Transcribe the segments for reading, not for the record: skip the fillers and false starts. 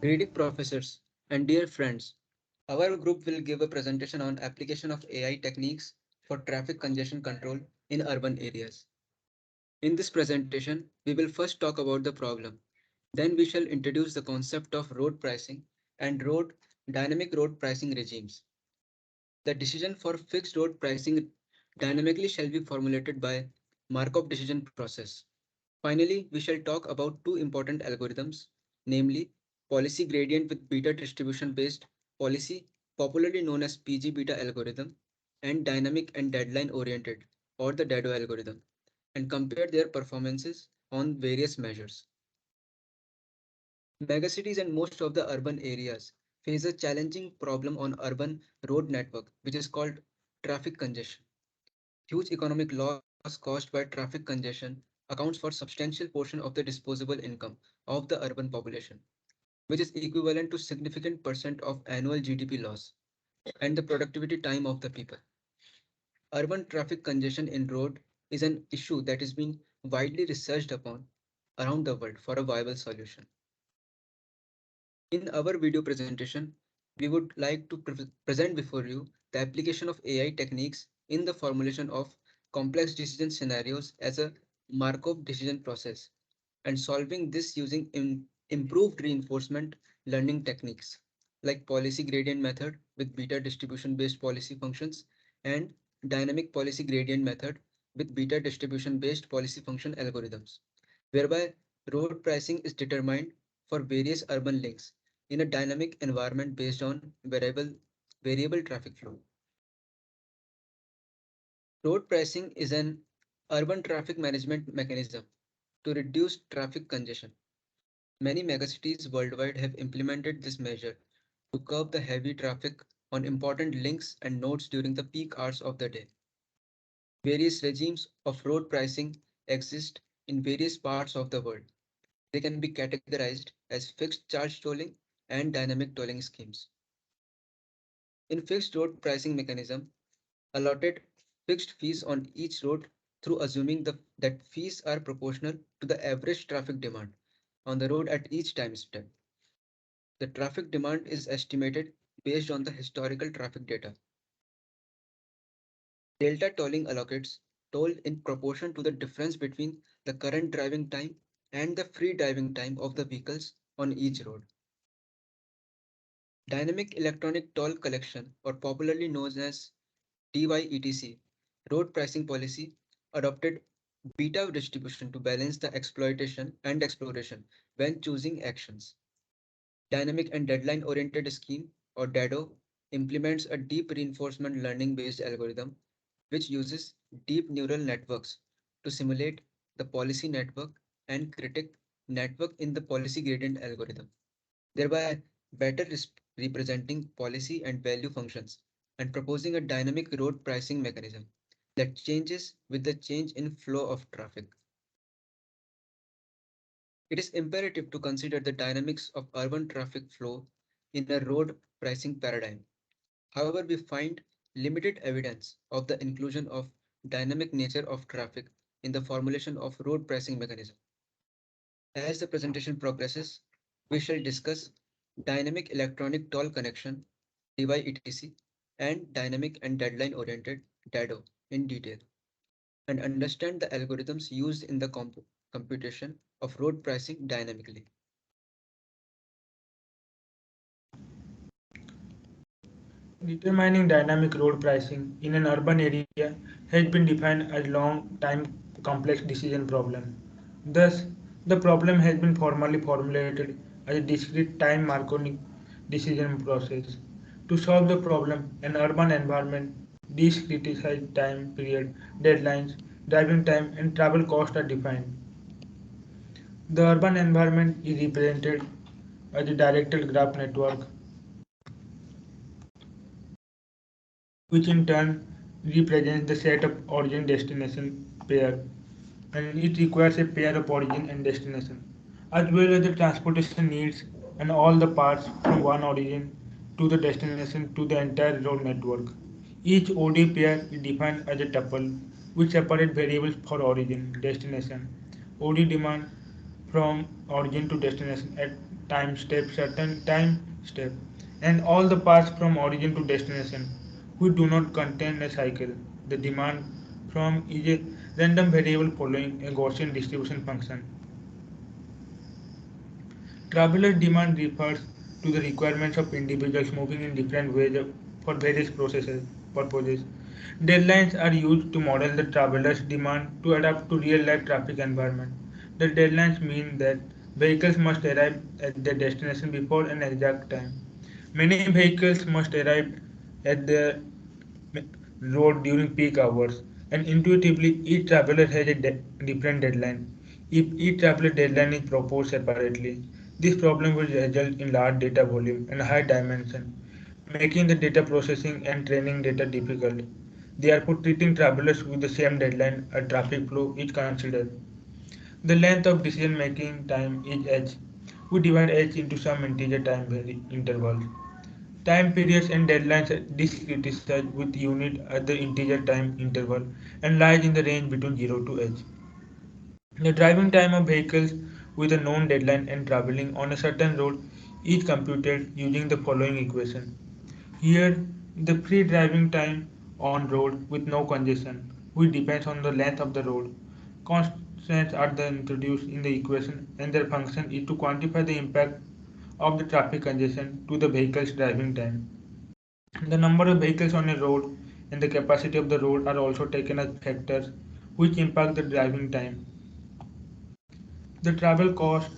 Greeting professors and dear friends. Our group will give a presentation on application of AI techniques for traffic congestion control in urban areas. In this presentation, we will first talk about the problem. Then we shall introduce the concept of road pricing and dynamic road pricing regimes. The decision for fixed road pricing dynamically shall be formulated by Markov decision process. Finally, we shall talk about two important algorithms, namely policy gradient with beta distribution based policy, popularly known as PG beta algorithm, and dynamic and deadline oriented or the DADO algorithm, and compare their performances on various measures. Megacities and most of the urban areas face a challenging problem on urban road network, which is called traffic congestion. Huge economic loss caused by traffic congestion accounts for substantial portion of the disposable income of the urban population, which is equivalent to significant percent of annual GDP loss and the productivity time of the people. Urban traffic congestion in road is an issue that is being widely researched upon around the world for a viable solution. In our video presentation, we would like to present before you the application of AI techniques in the formulation of complex decision scenarios as a Markov decision process and solving this using improved reinforcement learning techniques like policy gradient method with beta distribution based policy functions and dynamic policy gradient method with beta distribution based policy function algorithms, whereby road pricing is determined for various urban links in a dynamic environment based on variable traffic flow. Road pricing is an urban traffic management mechanism to reduce traffic congestion. Many megacities worldwide have implemented this measure to curb the heavy traffic on important links and nodes during the peak hours of the day. Various regimes of road pricing exist in various parts of the world. They can be categorized as fixed charge tolling and dynamic tolling schemes. In fixed road pricing mechanism, allotted fixed fees on each road through assuming that fees are proportional to the average traffic demand on the road at each time step. The traffic demand is estimated based on the historical traffic data. Delta tolling allocates toll in proportion to the difference between the current driving time and the free driving time of the vehicles on each road. Dynamic electronic toll collection, or popularly known as DYETC, road pricing policy, adopted beta distribution to balance the exploitation and exploration when choosing actions. Dynamic and deadline oriented scheme, or DADO, implements a deep reinforcement learning based algorithm which uses deep neural networks to simulate the policy network and critic network in the policy gradient algorithm, thereby better representing policy and value functions and proposing a dynamic road pricing mechanism that changes with the change in flow of traffic. It is imperative to consider the dynamics of urban traffic flow in a road pricing paradigm. However, we find limited evidence of the inclusion of dynamic nature of traffic in the formulation of road pricing mechanism. As the presentation progresses, we shall discuss dynamic electronic toll connection (DYETC) and dynamic and deadline oriented (DADO) in detail and understand the algorithms used in the computation of road pricing dynamically. Determining dynamic road pricing in an urban area has been defined as a long time complex decision problem. Thus, the problem has been formally formulated as a discrete time Marconi decision process. To solve the problem, an urban environment, discretized time period, deadlines, driving time, and travel cost are defined. The urban environment is represented as a directed graph network, which in turn represents the set of origin destination pair, and it requires a pair of origin and destination as well as the transportation needs and all the parts from one origin to the destination to the entire road network. Each OD pair is defined as a tuple which separate variables for origin, destination, OD demand from origin to destination at certain time step, and all the paths from origin to destination, which do not contain a cycle. The demand from is a random variable following a Gaussian distribution function. Traveler demand refers to the requirements of individuals moving in different ways for various purposes. Deadlines are used to model the traveler's demand to adapt to real-life traffic environment. The deadlines mean that vehicles must arrive at their destination before an exact time. Many vehicles must arrive at the road during peak hours, and intuitively each traveler has a different deadline. If each traveler deadline is proposed separately, this problem will result in large data volume and high dimension, making the data processing and training data difficult. Therefore, treating travelers with the same deadline a traffic flow is considered. The length of decision making time is h. We divide h into some integer time intervals. Time periods and deadlines are discretized with unit at the integer time interval and lies in the range between 0 to h. The driving time of vehicles with a known deadline and traveling on a certain road is computed using the following equation. Here, the free driving time on road with no congestion, which depends on the length of the road. Constants are then introduced in the equation and their function is to quantify the impact of the traffic congestion to the vehicle's driving time. The number of vehicles on a road and the capacity of the road are also taken as factors which impact the driving time. The travel cost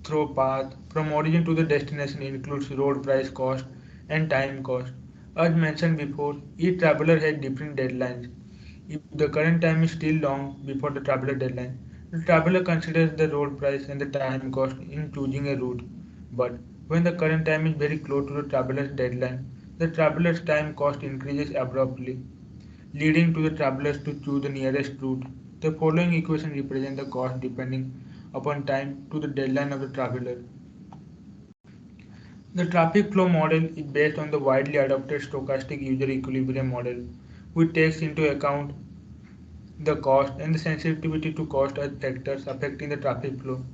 through path from origin to the destination includes road price cost and time cost. As mentioned before, each traveler has different deadlines. If the current time is still long before the traveler deadline, the traveler considers the road price and the time cost in choosing a route. But when the current time is very close to the traveler's deadline, the traveler's time cost increases abruptly, leading to the travelers to choose the nearest route. The following equation represents the cost depending upon time to the deadline of the traveler. The traffic flow model is based on the widely adopted stochastic user equilibrium model, which takes into account the cost and the sensitivity to cost as factors affecting the traffic flow.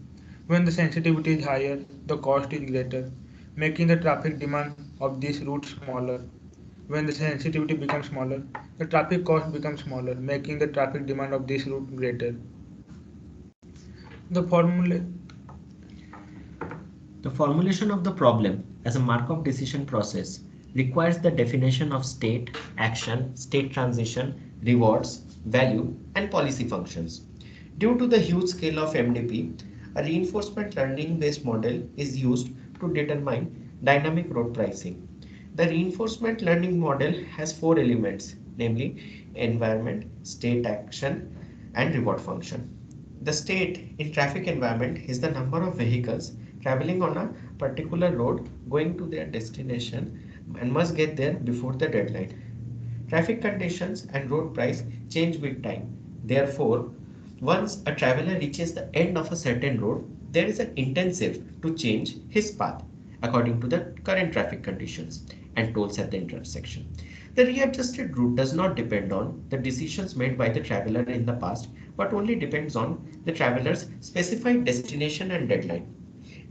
When the sensitivity is higher, the cost is greater, making the traffic demand of this route smaller. When the sensitivity becomes smaller, the traffic cost becomes smaller, making the traffic demand of this route greater. The formula The formulation of the problem as a Markov decision process requires the definition of state, action, state transition, rewards, value, and policy functions. Due to the huge scale of MDP, a reinforcement learning based model is used to determine dynamic road pricing. The reinforcement learning model has four elements, namely environment, state action, and reward function. The state in traffic environment is the number of vehicles traveling on a particular road going to their destination and must get there before the deadline. Traffic conditions and road price change with time. Therefore, once a traveler reaches the end of a certain road, there is an intensive to change his path according to the current traffic conditions and tolls at the intersection. The readjusted route does not depend on the decisions made by the traveler in the past, but only depends on the traveler's specified destination and deadline.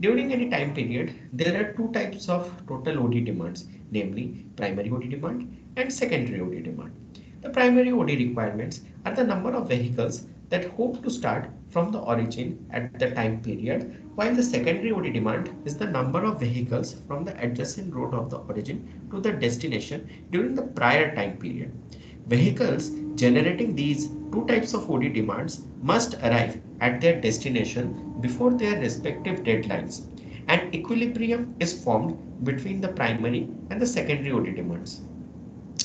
During any time period, there are two types of total OD demands, namely primary OD demand and secondary OD demand. The primary OD requirements are the number of vehicles that hope to start from the origin at the time period, while the secondary OD demand is the number of vehicles from the adjacent road of the origin to the destination during the prior time period. Vehicles generating these two types of OD demands must arrive at their destination before their respective deadlines. An equilibrium is formed between the primary and the secondary OD demands.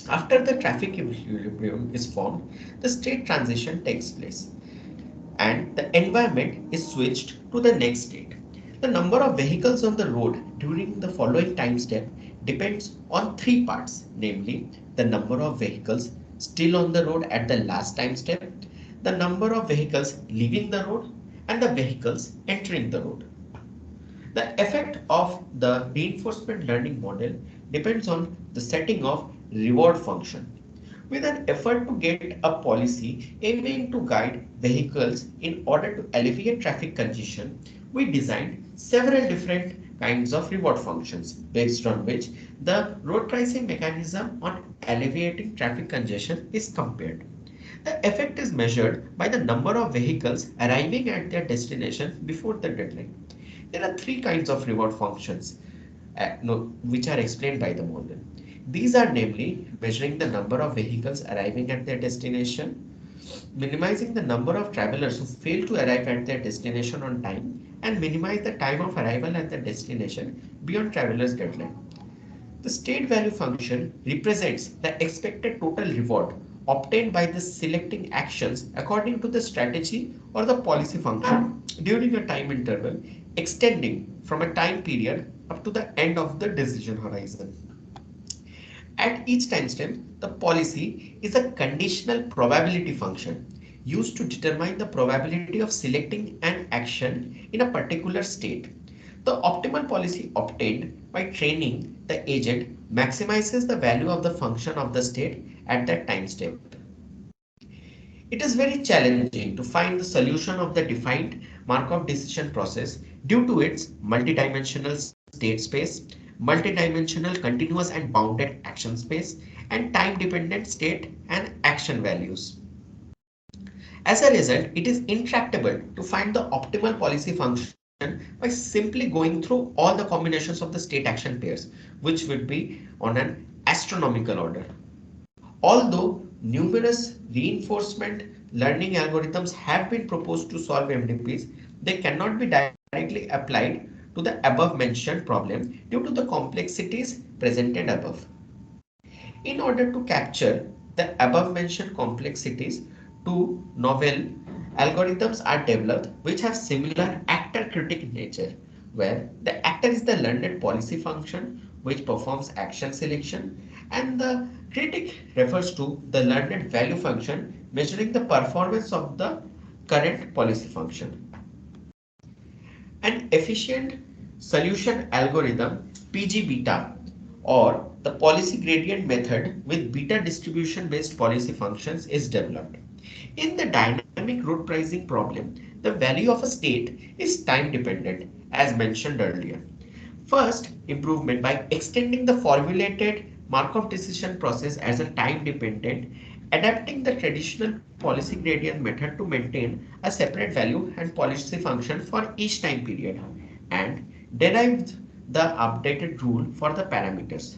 After the traffic equilibrium is formed, the state transition takes place and the environment is switched to the next state. The number of vehicles on the road during the following time step depends on three parts, namely the number of vehicles still on the road at the last time step, the number of vehicles leaving the road, and the vehicles entering the road. The effect of the reinforcement learning model depends on the setting of reward function. With an effort to get a policy aiming to guide vehicles in order to alleviate traffic congestion, we designed several different kinds of reward functions based on which the road pricing mechanism on alleviating traffic congestion is compared. The effect is measured by the number of vehicles arriving at their destination before the deadline. There are three kinds of reward functions which are explained by the model. These are namely measuring the number of vehicles arriving at their destination, minimizing the number of travelers who fail to arrive at their destination on time, and minimize the time of arrival at the destination beyond travelers' deadline. The state value function represents the expected total reward obtained by the selecting actions according to the strategy or the policy function during a time interval extending from a time period up to the end of the decision horizon. At each timestamp, the policy is a conditional probability function used to determine the probability of selecting an action in a particular state. The optimal policy obtained by training the agent maximizes the value of the function of the state at that timestamp. It is very challenging to find the solution of the defined Markov decision process due to its multidimensional state space, multidimensional continuous and bounded action space, and time-dependent state and action values. As a result, it is intractable to find the optimal policy function by simply going through all the combinations of the state action pairs, which would be on an astronomical order. Although numerous reinforcement learning algorithms have been proposed to solve MDPs, they cannot be directly applied to the above mentioned problem due to the complexities presented above. In order to capture the above mentioned complexities, two novel algorithms are developed which have similar actor-critic nature, where the actor is the learned policy function which performs action selection, and the critic refers to the learned value function measuring the performance of the current policy function. An efficient solution algorithm PG beta or the policy gradient method with beta distribution based policy functions is developed. In the dynamic road pricing problem, the value of a state is time dependent as mentioned earlier. First, improvement by extending the formulated Markov decision process as a time dependent, adapting the traditional policy gradient method to maintain a separate value and policy function for each time period, and derived the updated rule for the parameters.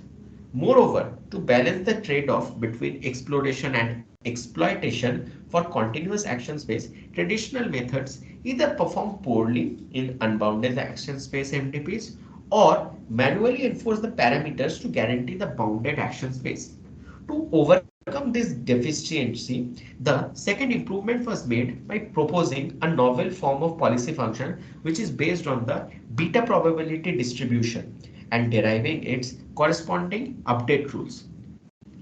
Moreover, to balance the trade-off between exploration and exploitation for continuous action space, traditional methods either perform poorly in unbounded action space MDPs or manually enforce the parameters to guarantee the bounded action space. To overcome this deficiency, the second improvement was made by proposing a novel form of policy function which is based on the beta probability distribution and deriving its corresponding update rules.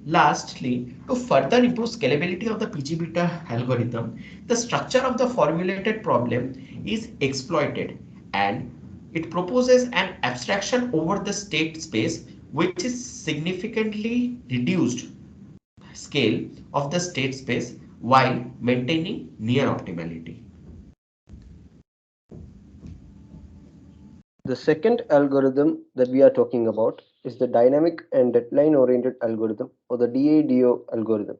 Lastly, to further improve scalability of the PG-beta algorithm, the structure of the formulated problem is exploited and it proposes an abstraction over the state space which is significantly reduced scale of the state space while maintaining near optimality. The second algorithm that we are talking about is the dynamic and deadline oriented algorithm or the DADO algorithm.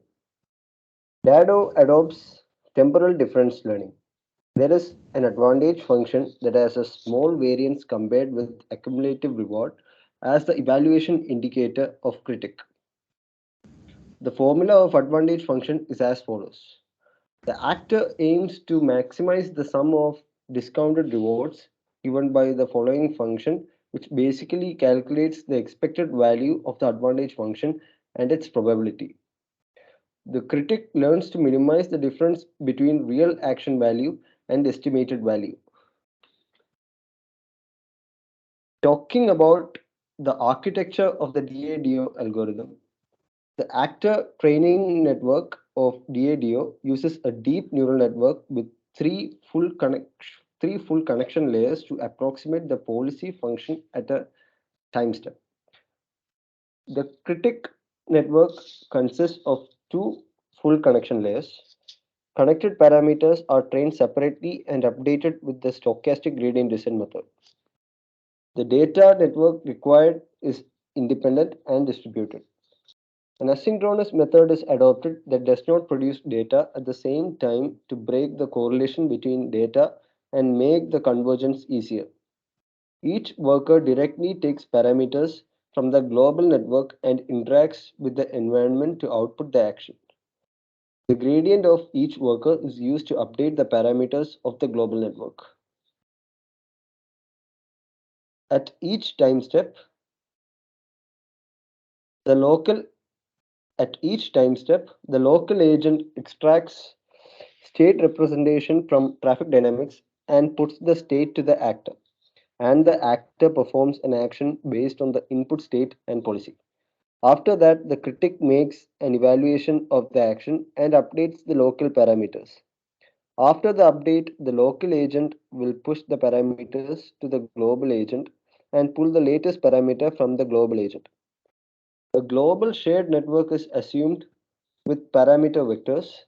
DADO adopts temporal difference learning. There is an advantage function that has a small variance compared with accumulative reward as the evaluation indicator of critic. The formula of advantage function is as follows. The actor aims to maximize the sum of discounted rewards given by the following function, which basically calculates the expected value of the advantage function and its probability. The critic learns to minimize the difference between real action value and estimated value. Talking about the architecture of the DADO algorithm, the actor training network of DADO uses a deep neural network with three full connection layers to approximate the policy function at a time step. The critic network consists of two full connection layers. Connected parameters are trained separately and updated with the stochastic gradient descent method. The data network required is independent and distributed. An asynchronous method is adopted that does not produce data at the same time to break the correlation between data and make the convergence easier. Each worker directly takes parameters from the global network and interacts with the environment to output the action. The gradient of each worker is used to update the parameters of the global network. At each time step, the local At each time step, the local agent extracts state representation from traffic dynamics and puts the state to the actor, and the actor performs an action based on the input state and policy. After that, the critic makes an evaluation of the action and updates the local parameters. After the update, the local agent will push the parameters to the global agent and pull the latest parameter from the global agent. A global shared network is assumed with parameter vectors.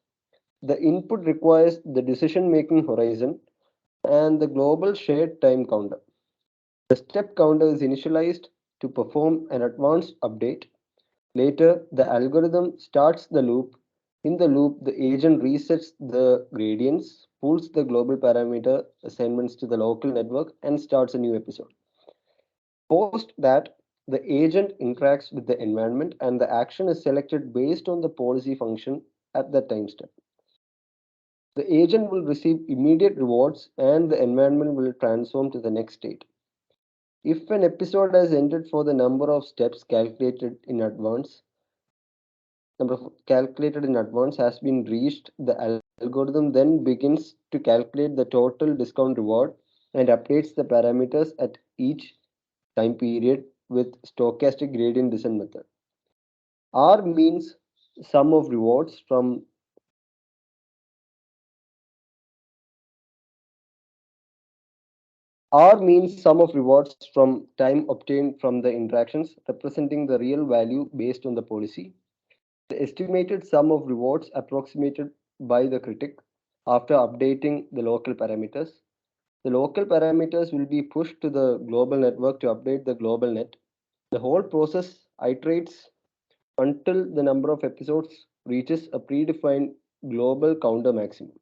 The input requires the decision making horizon and the global shared time counter. The step counter is initialized to perform an advanced update. Later, the algorithm starts the loop. In the loop, the agent resets the gradients, pulls the global parameter assignments to the local network, and starts a new episode. Post that, the agent interacts with the environment and the action is selected based on the policy function at that time step. The agent will receive immediate rewards and the environment will transform to the next state. If an episode has ended for the number of calculated in advance has been reached, the algorithm then begins to calculate the total discount reward and updates the parameters at each time period with stochastic gradient descent method. R means sum of rewards from R means sum of rewards from time obtained from the interactions, representing the real value based on the policy. The estimated sum of rewards approximated by the critic after updating the local parameters. The local parameters will be pushed to the global network to update the global net. The whole process iterates until the number of episodes reaches a predefined global counter maximum.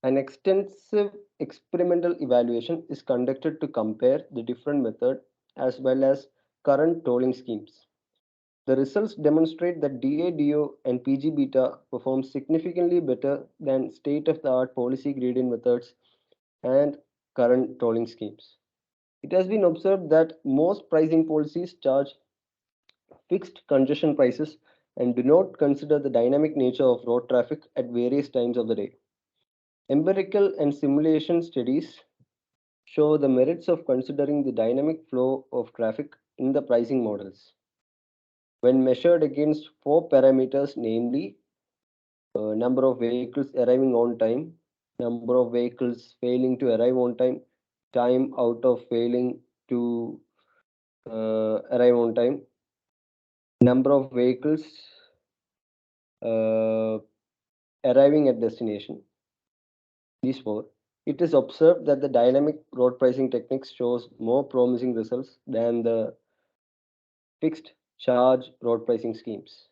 An extensive experimental evaluation is conducted to compare the different methods as well as current tolling schemes. The results demonstrate that DADO and PG beta perform significantly better than state of the art policy gradient methods and current tolling schemes. It has been observed that most pricing policies charge fixed congestion prices and do not consider the dynamic nature of road traffic at various times of the day. Empirical and simulation studies show the merits of considering the dynamic flow of traffic in the pricing models. When measured against four parameters, namely number of vehicles arriving on time, number of vehicles failing to arrive on time, time out of failing to arrive on time, number of vehicles uh, arriving at destination. These four. It is observed that the dynamic road pricing techniques shows more promising results than the fixed charge road pricing schemes.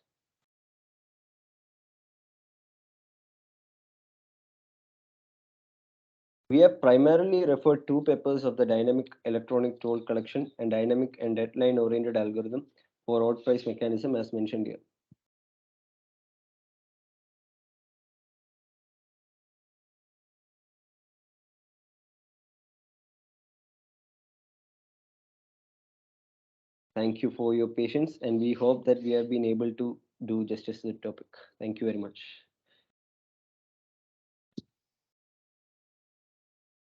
We have primarily referred two papers of the dynamic electronic toll collection and dynamic and deadline oriented algorithm for road price mechanism as mentioned here. Thank you for your patience and we hope that we have been able to do justice to the topic. Thank you very much.